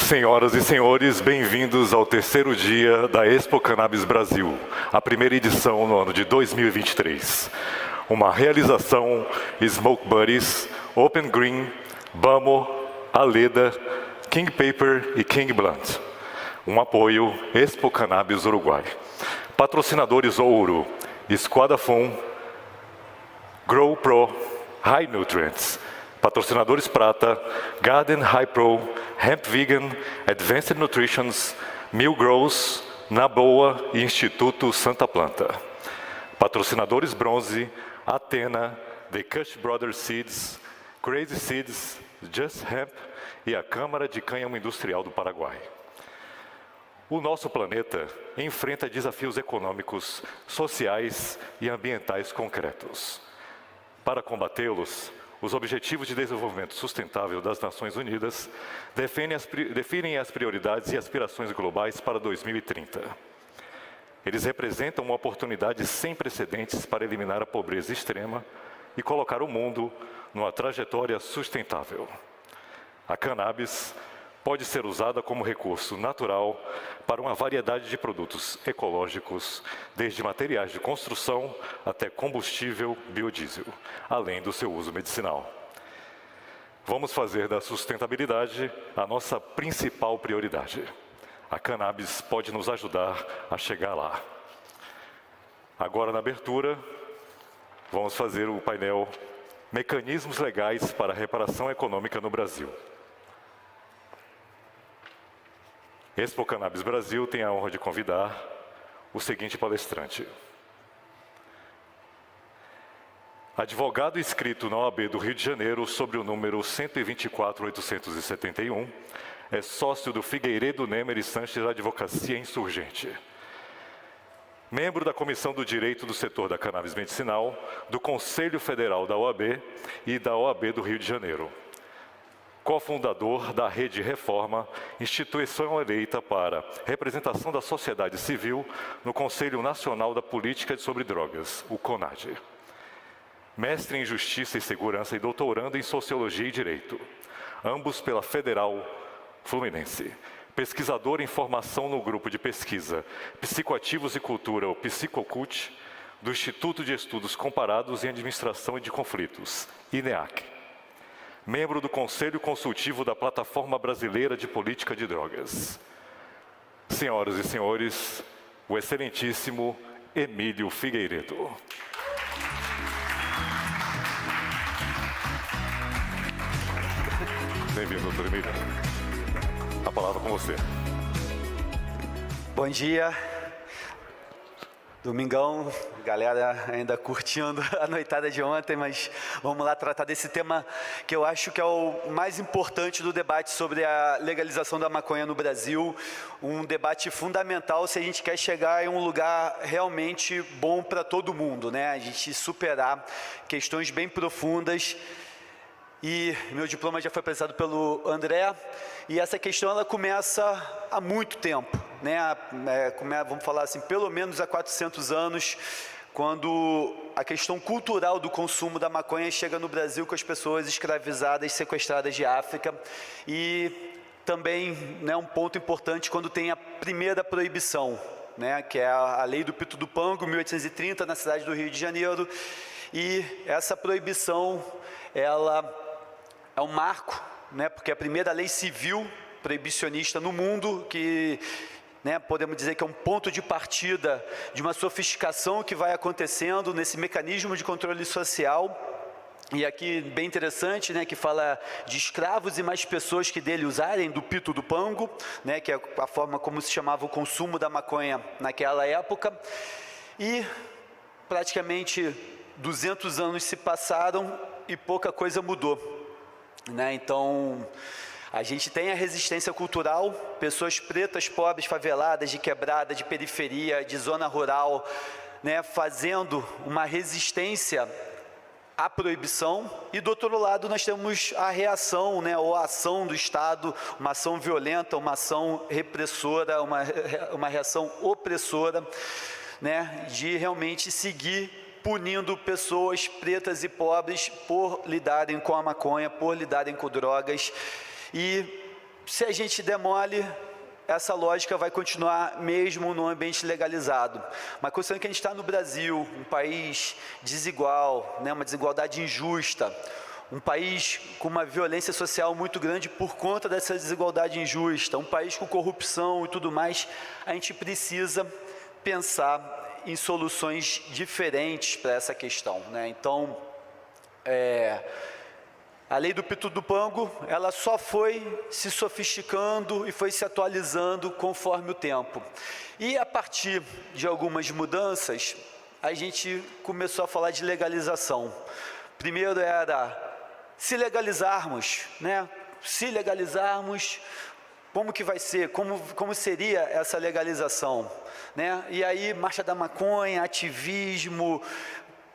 Senhoras e senhores, bem-vindos ao terceiro dia da Expo Cannabis Brasil, a primeira edição no ano de 2023. Uma realização Smoke Buddies, Open Green, Bamo, Aleda, King Paper e King Blunt. Um apoio Expo Cannabis Uruguai. Patrocinadores Ouro, Esquadra Fun, Grow Pro, High Nutrients. Patrocinadores Prata, Garden High Pro, Hemp Vegan, Advanced Nutrition, Mil Grows, Naboa e Instituto Santa Planta. Patrocinadores Bronze, Atena, The Kush Brothers Seeds, Crazy Seeds, Just Hemp e a Câmara de Cânhamo Industrial do Paraguai. O nosso planeta enfrenta desafios econômicos, sociais e ambientais concretos. Para combatê-los, os Objetivos de Desenvolvimento Sustentável das Nações Unidas definem as prioridades e aspirações globais para 2030. Eles representam uma oportunidade sem precedentes para eliminar a pobreza extrema e colocar o mundo numa trajetória sustentável. A cannabis pode ser usada como recurso natural para uma variedade de produtos ecológicos, desde materiais de construção até combustível biodiesel, além do seu uso medicinal. Vamos fazer da sustentabilidade a nossa principal prioridade. A cannabis pode nos ajudar a chegar lá. Agora, na abertura, vamos fazer o painel Mecanismos Legais para a Reparação Econômica no Brasil. Expo Cannabis Brasil tem a honra de convidar o seguinte palestrante. Advogado inscrito na OAB do Rio de Janeiro sobre o número 124.871, é sócio do Figueiredo Nemer e Sanches Advocacia Insurgente. Membro da Comissão do Direito do Setor da Cannabis Medicinal, do Conselho Federal da OAB e da OAB do Rio de Janeiro. Cofundador da Rede Reforma, instituição eleita para representação da sociedade civil no Conselho Nacional da Política sobre Drogas, o CONAD. Mestre em Justiça e Segurança e doutorando em Sociologia e Direito, ambos pela Federal Fluminense. Pesquisador em formação no grupo de pesquisa Psicoativos e Cultura, o Psicocult, do Instituto de Estudos Comparados em Administração e de Conflitos, INEAC. Membro do Conselho Consultivo da Plataforma Brasileira de Política de Drogas. Senhoras e senhores, o excelentíssimo Emílio Figueiredo. Bem-vindo, doutor Emílio. A palavra com você. Bom dia. Domingão, galera ainda curtindo a noitada de ontem, mas vamos lá tratar desse tema que eu acho que é o mais importante do debate sobre a legalização da maconha no Brasil, um debate fundamental se a gente quer chegar em um lugar realmente bom para todo mundo, né? A gente superar questões bem profundas. E meu diploma já foi apresentado pelo André, e essa questão ela começa há muito tempo, né? Vamos falar assim, pelo menos há 400 anos, quando a questão cultural do consumo da maconha chega no Brasil com as pessoas escravizadas, sequestradas de África, e também, né, um ponto importante quando tem a primeira proibição, né, que é a Lei do Pito do Pango, 1830, na cidade do Rio de Janeiro, e essa proibição, ela é um marco, né, porque é a primeira lei civil proibicionista no mundo, que, né, podemos dizer que é um ponto de partida de uma sofisticação que vai acontecendo nesse mecanismo de controle social. E aqui, bem interessante, né, que fala de escravos e mais pessoas que dele usarem do pito do pango, né, que é a forma como se chamava o consumo da maconha naquela época. E praticamente 200 anos se passaram e pouca coisa mudou. Né? Então, a gente tem a resistência cultural, pessoas pretas, pobres, faveladas, de quebrada, de periferia, de zona rural, né, fazendo uma resistência à proibição, e do outro lado nós temos a reação, né, ou a ação do Estado, uma ação violenta, uma ação repressora, uma reação opressora, né, de realmente seguir punindo pessoas pretas e pobres por lidarem com a maconha, por lidarem com drogas. E se a gente der mole, essa lógica vai continuar mesmo no ambiente legalizado. Mas considerando que a gente está no Brasil, um país desigual, né, uma desigualdade injusta, um país com uma violência social muito grande por conta dessa desigualdade injusta, um país com corrupção e tudo mais, a gente precisa pensar em soluções diferentes para essa questão, né? Então, a lei do Pitu do Pango, ela só foi se sofisticando e foi se atualizando conforme o tempo. E a partir de algumas mudanças, a gente começou a falar de legalização. Primeiro era, se legalizarmos, né? Se legalizarmos, como que vai ser? Como seria essa legalização? Né? E aí, marcha da maconha, ativismo,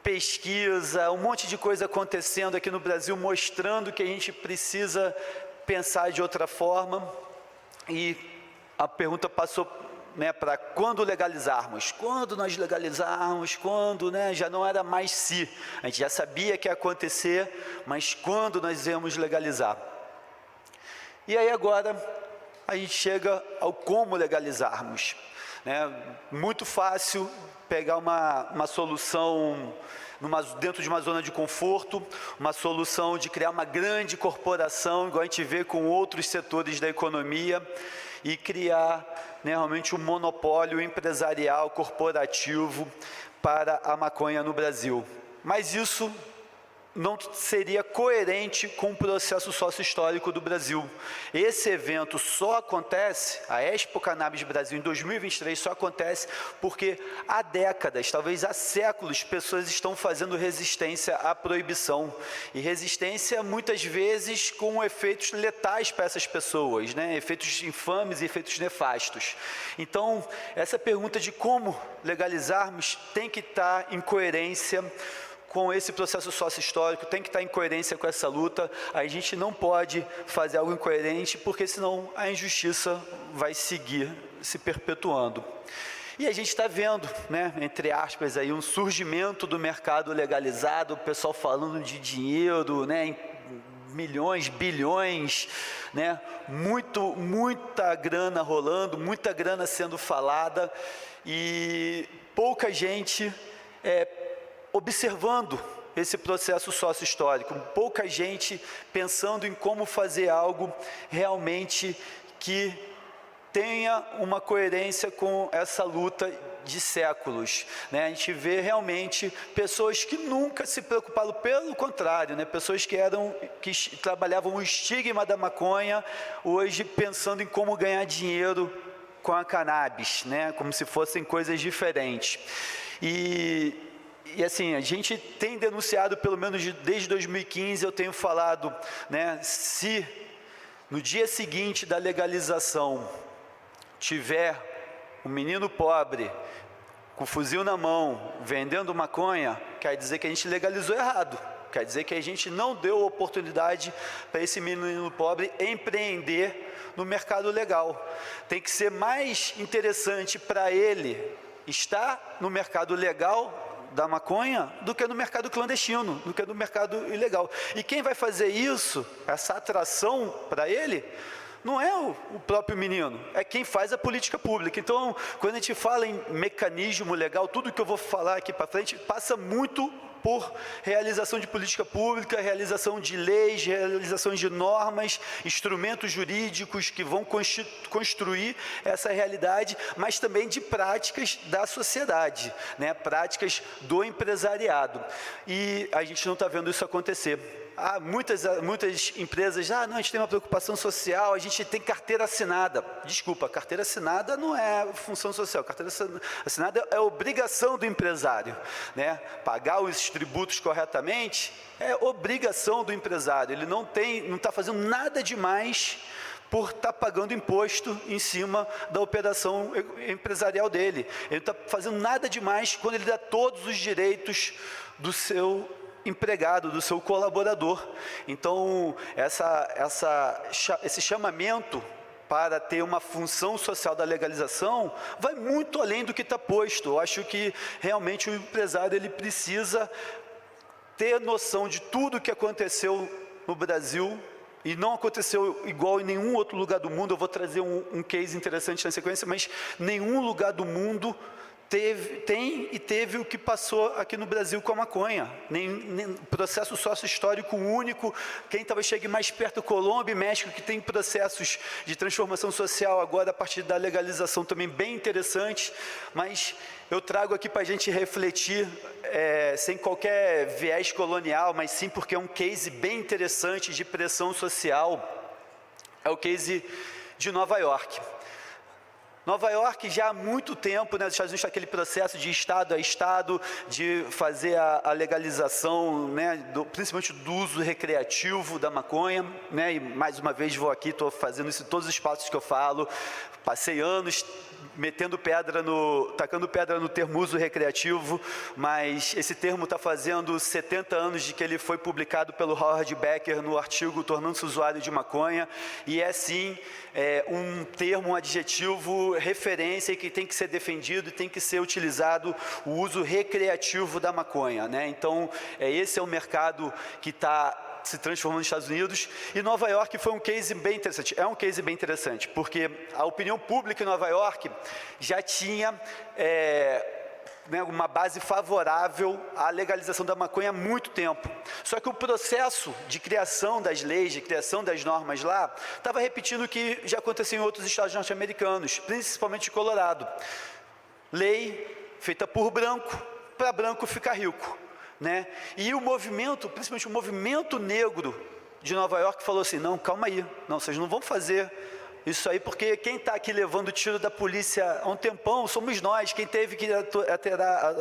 pesquisa, um monte de coisa acontecendo aqui no Brasil, mostrando que a gente precisa pensar de outra forma. E a pergunta passou, né, para quando legalizarmos? Quando nós legalizarmos? Quando, né? Já não era mais se. A gente já sabia que ia acontecer, mas quando nós íamos legalizar? E aí agora a gente chega ao como legalizarmos. Né? Muito fácil pegar uma solução dentro de uma zona de conforto, uma solução de criar uma grande corporação, igual a gente vê com outros setores da economia, e criar, né, realmente um monopólio empresarial, corporativo para a maconha no Brasil. Mas isso não seria coerente com o processo sócio-histórico do Brasil. Esse evento só acontece, a Expo Cannabis Brasil em 2023 só acontece porque há décadas, talvez há séculos, pessoas estão fazendo resistência à proibição. E resistência muitas vezes com efeitos letais para essas pessoas, né? Efeitos infames e efeitos nefastos. Então, essa pergunta de como legalizarmos tem que estar em coerência com esse processo sócio-histórico, tem que estar em coerência com essa luta. A gente não pode fazer algo incoerente, porque senão a injustiça vai seguir se perpetuando. E a gente está vendo, né, entre aspas, aí, um surgimento do mercado legalizado, o pessoal falando de dinheiro, né, em milhões, bilhões, né, muita grana rolando, muita grana sendo falada, e pouca gente observando esse processo sócio-histórico, pouca gente pensando em como fazer algo realmente que tenha uma coerência com essa luta de séculos, né? A gente vê realmente pessoas que nunca se preocuparam, pelo contrário, né? Pessoas que trabalhavam o estigma da maconha, hoje pensando em como ganhar dinheiro com a cannabis, né? Como se fossem coisas diferentes. E assim, a gente tem denunciado, pelo menos desde 2015, eu tenho falado, né, se no dia seguinte da legalização tiver um menino pobre com fuzil na mão, vendendo maconha, quer dizer que a gente legalizou errado. Quer dizer que a gente não deu oportunidade para esse menino pobre empreender no mercado legal. Tem que ser mais interessante para ele estar no mercado legal da maconha do que no mercado clandestino, do que no mercado ilegal. E quem vai fazer isso, essa atração para ele, não é o próprio menino, é quem faz a política pública. Então, quando a gente fala em mecanismo legal, tudo que eu vou falar aqui para frente passa muito por realização de política pública, realização de leis, realização de normas, instrumentos jurídicos que vão construir essa realidade, mas também de práticas da sociedade, né? Práticas do empresariado. E a gente não está vendo isso acontecer. Há muitas empresas, não, a gente tem uma preocupação social, a gente tem carteira assinada. Desculpa, carteira assinada não é função social, carteira assinada é obrigação do empresário, né? Pagar os tributos corretamente é obrigação do empresário, ele não está fazendo nada demais por estar pagando imposto em cima da operação empresarial dele. Ele não está fazendo nada demais quando ele dá todos os direitos do seu empregado, do seu colaborador. Então, esse chamamento para ter uma função social da legalização vai muito além do que está posto. Eu acho que realmente o empresário ele precisa ter noção de tudo o que aconteceu no Brasil e não aconteceu igual em nenhum outro lugar do mundo. Eu vou trazer um case interessante na sequência, mas nenhum lugar do mundo teve o que passou aqui no Brasil com a maconha. Nem processo sócio-histórico único. Quem talvez chegue mais perto, Colômbia e México, que tem processos de transformação social agora a partir da legalização também bem interessantes, mas eu trago aqui para a gente refletir, sem qualquer viés colonial, mas sim porque é um case bem interessante de pressão social. É o case de Nova York. Nova York já há muito tempo, né, os Estados Unidos, aquele processo de estado a estado, de fazer a legalização, né, principalmente do uso recreativo da maconha, né, e mais uma vez vou aqui, estou fazendo isso em todos os espaços que eu falo, passei anos tacando pedra no termo uso recreativo, mas esse termo está fazendo 70 anos de que ele foi publicado pelo Howard Becker no artigo Tornando-se Usuário de Maconha, e é sim um termo, um adjetivo, referência que tem que ser defendido e tem que ser utilizado o uso recreativo da maconha, né? Então, esse é o mercado que está se transformando nos Estados Unidos, e Nova York foi um case bem interessante. É um case bem interessante, porque a opinião pública em Nova York já tinha uma base favorável à legalização da maconha há muito tempo. Só que o processo de criação das leis, de criação das normas lá, estava repetindo o que já aconteceu em outros estados norte-americanos, principalmente Colorado. Lei feita por branco, para branco ficar rico, né? E o movimento, principalmente o movimento negro de Nova York, falou assim: não, calma aí, não, vocês não vão fazer isso aí, porque quem está aqui levando o tiro da polícia há um tempão somos nós. Quem teve que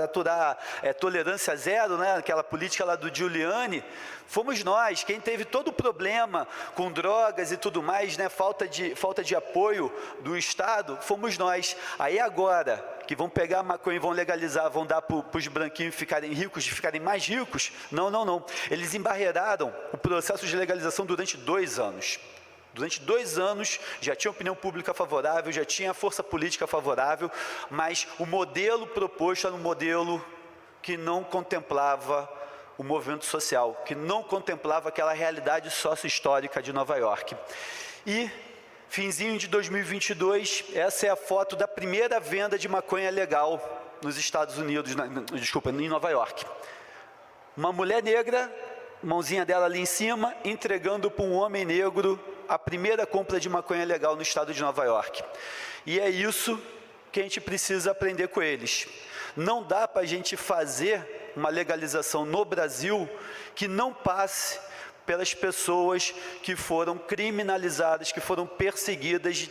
aturar tolerância zero, né, aquela política lá do Giuliani, fomos nós. Quem teve todo o problema com drogas e tudo mais, né, falta de apoio do Estado, fomos nós. Aí agora que vão pegar a maconha e vão legalizar, vão dar para os branquinhos ficarem ricos, de ficarem mais ricos, não. Eles embarreiraram o processo de legalização durante 2 anos. Durante 2 anos já tinha opinião pública favorável, já tinha força política favorável, mas o modelo proposto era um modelo que não contemplava o movimento social, que não contemplava aquela realidade sócio-histórica de Nova York. E, finzinho de 2022, essa é a foto da primeira venda de maconha legal nos Estados Unidos, em Nova York. Uma mulher negra, mãozinha dela ali em cima, entregando para um homem negro a primeira compra de maconha legal no estado de Nova York. E é isso que a gente precisa aprender com eles. Não dá para a gente fazer uma legalização no Brasil que não passe pelas pessoas que foram criminalizadas, que foram perseguidas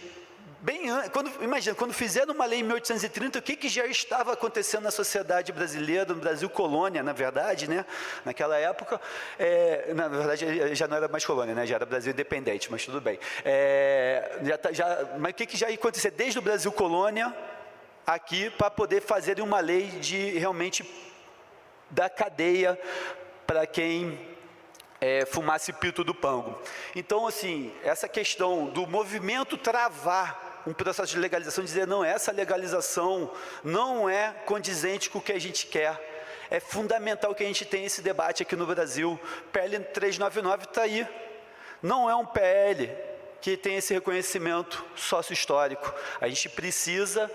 imagina, quando fizeram uma lei em 1830, o que já estava acontecendo na sociedade brasileira, no Brasil colônia, na verdade, né? Naquela época, na verdade já não era mais colônia, né? Já era Brasil independente, mas tudo bem. Mas o que já ia acontecer desde o Brasil colônia aqui para poder fazer uma lei de realmente dar cadeia para quem fumasse pito do pango. Então, assim, essa questão do movimento travar um processo de legalização, dizer, não, essa legalização não é condizente com o que a gente quer. É fundamental que a gente tenha esse debate aqui no Brasil. PL 399 está aí. Não é um PL que tem esse reconhecimento sócio-histórico. A gente precisa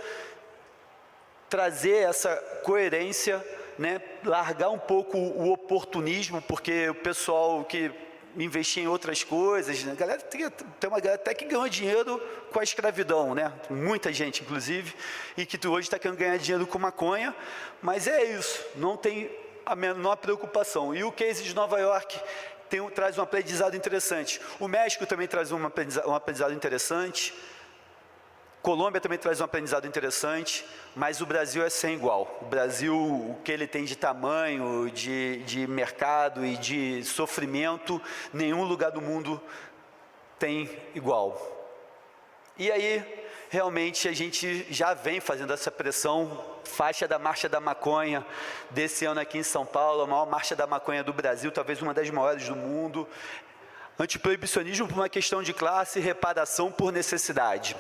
trazer essa coerência, né, largar um pouco o oportunismo, porque o pessoal que investia em outras coisas, né, tem uma galera até que ganhou dinheiro com a escravidão, né, muita gente inclusive, e que hoje está querendo ganhar dinheiro com maconha, mas é isso, não tem a menor preocupação. E o case de Nova York traz um aprendizado interessante, o México também traz um aprendizado interessante, Colômbia também traz um aprendizado interessante, mas o Brasil é sem igual. O Brasil, o que ele tem de tamanho, de mercado e de sofrimento, nenhum lugar do mundo tem igual. E aí, realmente, a gente já vem fazendo essa pressão, faixa da Marcha da Maconha, desse ano aqui em São Paulo, a maior Marcha da Maconha do Brasil, talvez uma das maiores do mundo. Antiproibicionismo por uma questão de classe, reparação por necessidade,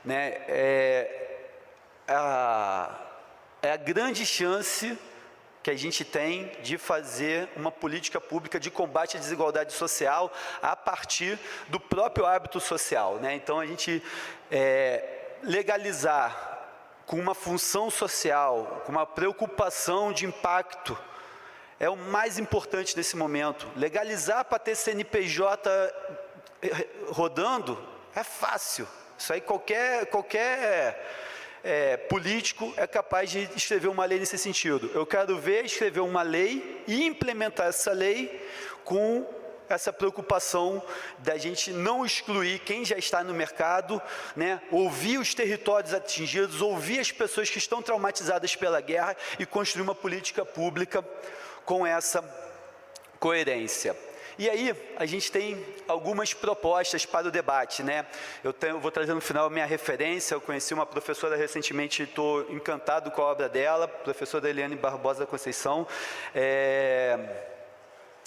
né? É a grande chance que a gente tem de fazer uma política pública de combate à desigualdade social a partir do próprio hábito social, né? Então, a gente legalizar com uma função social, com uma preocupação de impacto, é o mais importante nesse momento. Legalizar para ter CNPJ rodando é fácil. Isso aí qualquer político é capaz de escrever uma lei nesse sentido. Eu quero ver escrever uma lei e implementar essa lei com essa preocupação da gente não excluir quem já está no mercado, né? Ouvir os territórios atingidos, ouvir as pessoas que estão traumatizadas pela guerra e construir uma política pública com essa coerência. E aí, a gente tem algumas propostas para o debate, né? Eu vou trazer no final a minha referência. Eu conheci uma professora recentemente, estou encantado com a obra dela, professora Eliane Barbosa Conceição.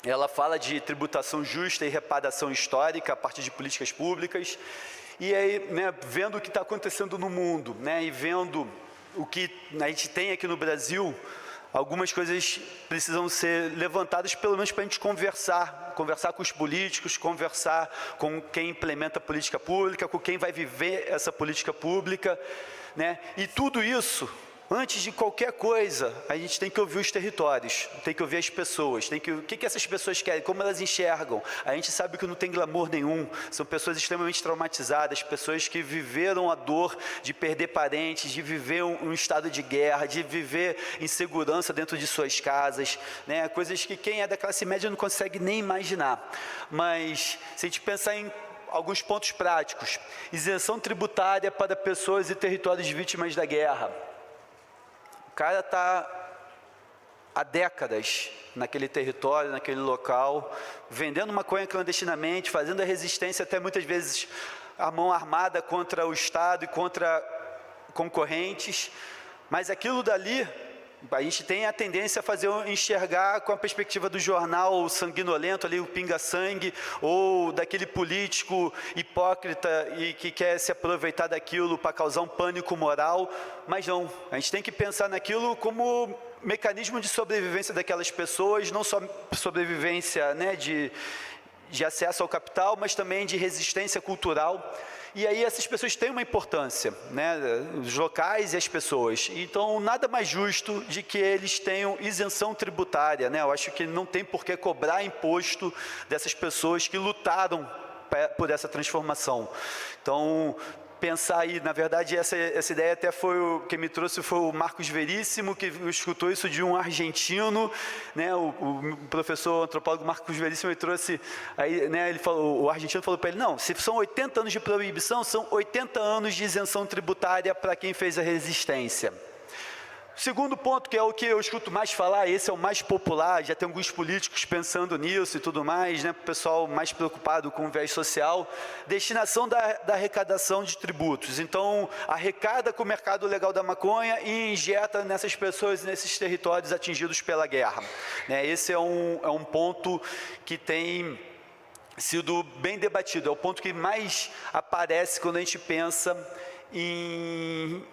Ela fala de tributação justa e reparação histórica a partir de políticas públicas. E aí, né, vendo o que está acontecendo no mundo, né, e vendo o que a gente tem aqui no Brasil, algumas coisas precisam ser levantadas, pelo menos para a gente conversar com os políticos, conversar com quem implementa a política pública, com quem vai viver essa política pública, né? E tudo isso, antes de qualquer coisa, a gente tem que ouvir os territórios, tem que ouvir as pessoas, o que essas pessoas querem, como elas enxergam. A gente sabe que não tem glamour nenhum, são pessoas extremamente traumatizadas, pessoas que viveram a dor de perder parentes, de viver um estado de guerra, de viver insegurança dentro de suas casas, né? Coisas que quem é da classe média não consegue nem imaginar. Mas, se a gente pensar em alguns pontos práticos, isenção tributária para pessoas e territórios vítimas da guerra. O cara está há décadas naquele território, naquele local, vendendo maconha clandestinamente, fazendo a resistência, até muitas vezes a mão armada contra o Estado e contra concorrentes, mas aquilo dali, a gente tem a tendência a enxergar com a perspectiva do jornal sanguinolento, ali o pinga-sangue, ou daquele político hipócrita e que quer se aproveitar daquilo para causar um pânico moral, mas não, a gente tem que pensar naquilo como mecanismo de sobrevivência daquelas pessoas, não só sobrevivência, né, de acesso ao capital, mas também de resistência cultural. E aí essas pessoas têm uma importância, né? Os locais e as pessoas. Então, nada mais justo de que eles tenham isenção tributária, né? Eu acho que não tem por que cobrar imposto dessas pessoas que lutaram por essa transformação. Então, pensar aí, na verdade, essa ideia até foi quem me trouxe foi o Marcos Veríssimo, que escutou isso de um argentino, né? O professor antropólogo Marcos Veríssimo, ele trouxe, aí, né, ele falou, o argentino falou para ele, não, se são 80 anos de proibição, são 80 anos de isenção tributária para quem fez a resistência. Segundo ponto, que é o que eu escuto mais falar, esse é o mais popular, já tem alguns políticos pensando nisso e tudo mais, né, o pessoal mais preocupado com o viés social, destinação da arrecadação de tributos. Então, arrecada com o mercado legal da maconha e injeta nessas pessoas, nesses territórios atingidos pela guerra. Né, esse é um ponto que tem sido bem debatido, é o ponto que mais aparece quando a gente pensa em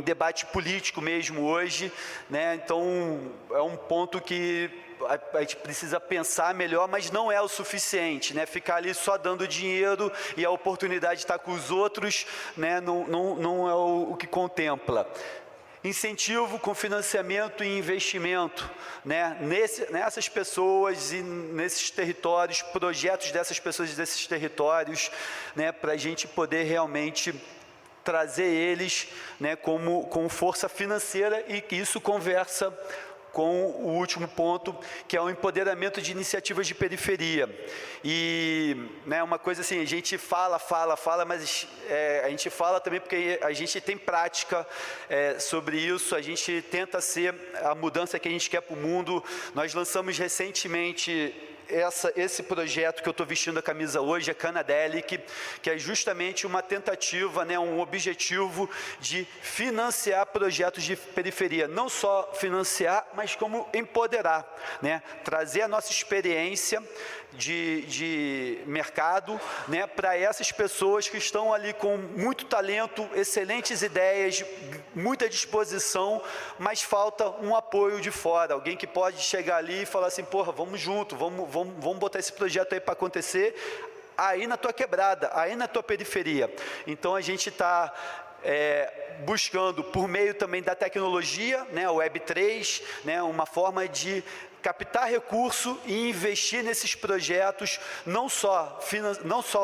debate político mesmo hoje, né? Então, é um ponto que a gente precisa pensar melhor, mas não é o suficiente, né? Ficar ali só dando dinheiro e a oportunidade de estar com os outros, né? Não é o que contempla. Incentivo com financiamento e investimento, né? Nessas pessoas e nesses territórios, projetos dessas pessoas e desses territórios, né? Para a gente poder realmente trazer eles, né, com força financeira, e que isso conversa com o último ponto, que é o empoderamento de iniciativas de periferia. E, né, uma coisa assim, a gente fala, mas a gente fala também porque a gente tem prática sobre isso, a gente tenta ser a mudança que a gente quer para o mundo. Nós lançamos recentemente esse projeto que eu estou vestindo a camisa hoje, a Canadelic, que é justamente uma tentativa, né, um objetivo de financiar projetos de periferia. Não só financiar, mas como empoderar, né, trazer a nossa experiência de mercado, né, para essas pessoas que estão ali com muito talento, excelentes ideias, muita disposição, mas falta um apoio de fora, alguém que pode chegar ali e falar assim, porra, vamos junto, vamos botar esse projeto aí para acontecer, aí na tua quebrada, aí na tua periferia. Então a gente está buscando, por meio também da tecnologia, né, o Web3, né, uma forma de captar recurso e investir nesses projetos, não só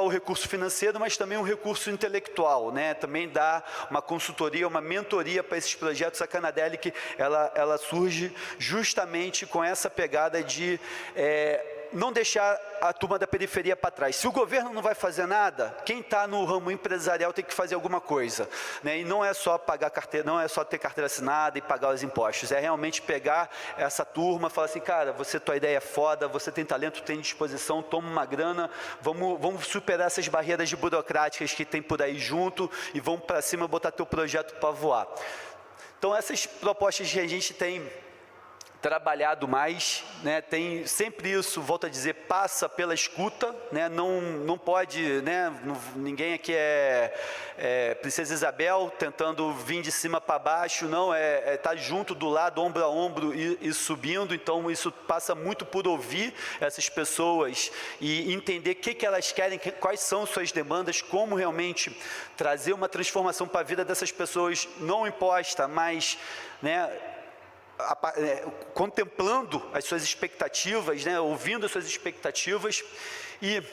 o recurso financeiro, mas também um recurso intelectual, né? Também dar uma consultoria, uma mentoria para esses projetos. A Canadelic, ela surge justamente com essa pegada de não deixar a turma da periferia para trás. Se o governo não vai fazer nada, quem está no ramo empresarial tem que fazer alguma coisa, né? E não é só pagar carteira, não é só ter carteira assinada e pagar os impostos, é realmente pegar essa turma e falar assim, cara, tua ideia é foda, você tem talento, tem disposição, toma uma grana, vamos superar essas barreiras burocráticas que tem por aí junto e vamos para cima botar teu projeto para voar. Então essas propostas que a gente tem trabalhado mais, né, tem sempre isso, volto a dizer, passa pela escuta, né, não pode, né, ninguém aqui é Princesa Isabel tentando vir de cima para baixo, não, tá junto do lado, ombro a ombro e subindo. Então isso passa muito por ouvir essas pessoas e entender o que elas querem, quais são suas demandas, como realmente trazer uma transformação para a vida dessas pessoas, não imposta, mas, né, contemplando as suas expectativas, né, ouvindo as suas expectativas. E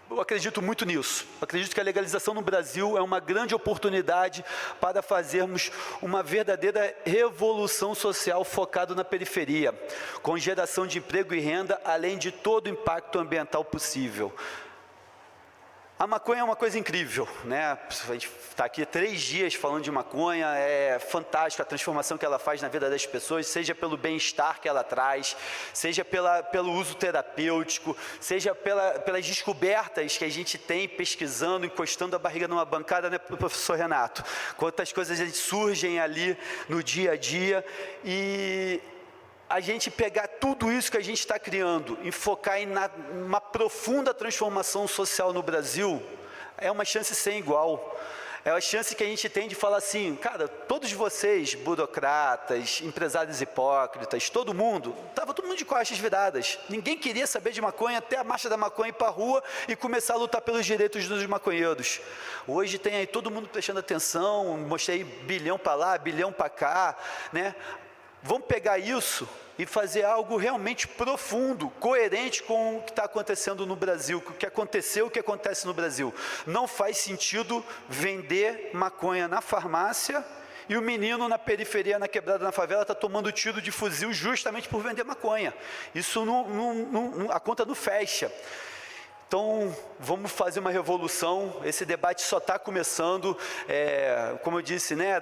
eu acredito muito nisso. Eu acredito que a legalização no Brasil é uma grande oportunidade para fazermos uma verdadeira revolução social focada na periferia, com geração de emprego e renda, além de todo o impacto ambiental possível. A maconha é uma coisa incrível, né? A gente está aqui 3 dias falando de maconha, é fantástico a transformação que ela faz na vida das pessoas, seja pelo bem-estar que ela traz, seja pelo uso terapêutico, seja pelas descobertas que a gente tem pesquisando, encostando a barriga numa bancada, né, professor Renato? Quantas coisas surgem ali no dia a dia e a gente pegar tudo isso que a gente está criando e focar em uma profunda transformação social no Brasil, é uma chance sem igual. É a chance que a gente tem de falar assim, cara, todos vocês, burocratas, empresários hipócritas, todo mundo, estava todo mundo de costas viradas. Ninguém queria saber de maconha, até a marcha da maconha ir para a rua e começar a lutar pelos direitos dos maconheiros. Hoje tem aí todo mundo prestando atenção, mostrei bilhão para lá, bilhão para cá, né? Vamos pegar isso e fazer algo realmente profundo, coerente com o que está acontecendo no Brasil, com o que aconteceu, o que acontece no Brasil. Não faz sentido vender maconha na farmácia e o menino na periferia, na quebrada, na favela, está tomando tiro de fuzil justamente por vender maconha. Isso a conta não fecha. Então, vamos fazer uma revolução. Esse debate só está começando, como eu disse, né,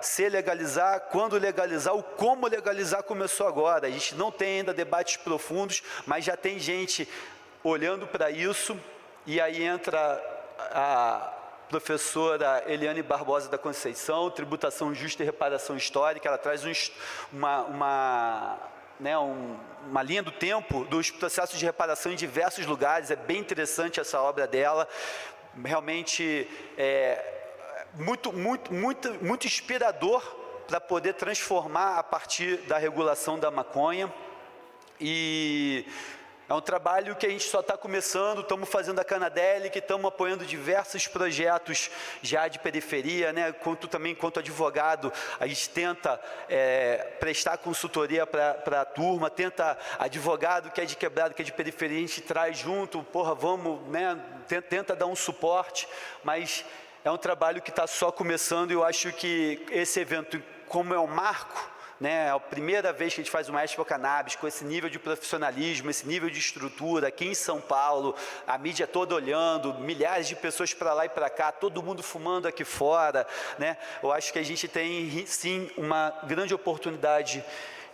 se legalizar, quando legalizar, o como legalizar começou agora. A gente não tem ainda debates profundos, mas já tem gente olhando para isso, e aí entra a professora Eliane Barbosa da Conceição, Tributação Justa e Reparação Histórica. Ela traz uma linha do tempo dos processos de reparação em diversos lugares. É bem interessante essa obra dela, realmente muito inspirador para poder transformar a partir da regulação da maconha. E é um trabalho que a gente só está começando. Estamos fazendo a Canadelic, estamos apoiando diversos projetos já de periferia, né? Quanto advogado, a gente tenta prestar consultoria para a turma, tenta advogado que é de quebrado, que é de periferia, a gente traz junto, vamos, né? Tenta dar um suporte, mas é um trabalho que está só começando. E eu acho que esse evento, como é um marco, né, é a primeira vez que a gente faz uma Expo Cannabis com esse nível de profissionalismo, esse nível de estrutura, aqui em São Paulo, a mídia toda olhando, milhares de pessoas para lá e para cá, todo mundo fumando aqui fora, né? Eu acho que a gente tem, sim, uma grande oportunidade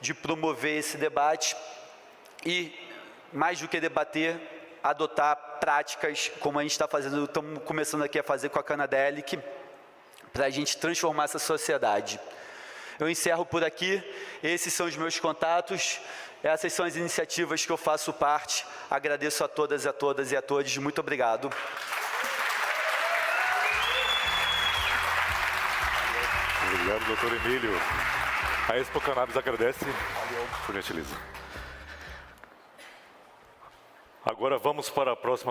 de promover esse debate. e, mais do que debater, adotar práticas como a gente está fazendo, estamos começando aqui a fazer com a Canadelic, para a gente transformar essa sociedade. Eu encerro por aqui, esses são os meus contatos, essas são as iniciativas que eu faço parte. Agradeço a todas, a todas e a todos, muito obrigado. Obrigado, doutor Emílio. A Expo Cannabis agradece. Por gentileza. Agora vamos para a próxima